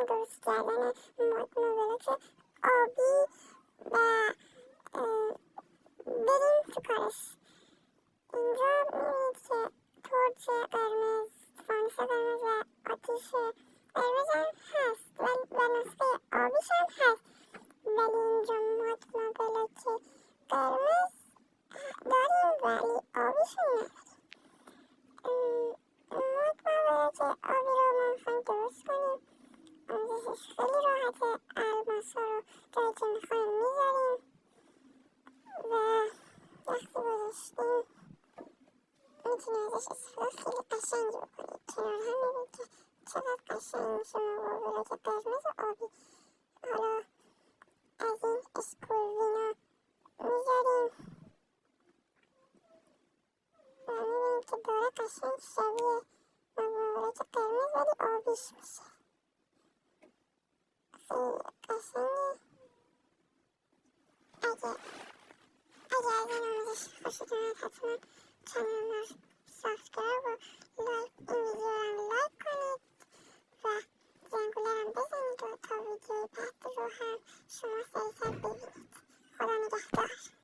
درست کردن مدل که آبی و بریم تو کارش. اینجا میبینید که تورچ قرمز، فانوس قرمز و آتیش قرمز هم هست و نسخه آبیش هم هست، ولی اینجا مدل بلاک قرمز داریم ولی آبیش نداریم. مدل بلاک آبی رو ما میخوایم درست کنیم. آموزشش خیلی راحته، الماس ها رو جایی که میخوایم میذاریم و وقتی گذاشتیم میتونیم ازش استفاده خیلی قشنگی بکنیم. کنار هم میبینید که چقدر قشنگ میشه ما با بلاک قرمز و آبی. حالا از این اسکولوینا میذاریم و میبینید که داره قشنگ شبیه ما با بلاک قرمز ولی آبیش میشه. خیلی قشنگه. اگه از این آموزش خوشتون اومد حتما چنل رو سابسکرایب و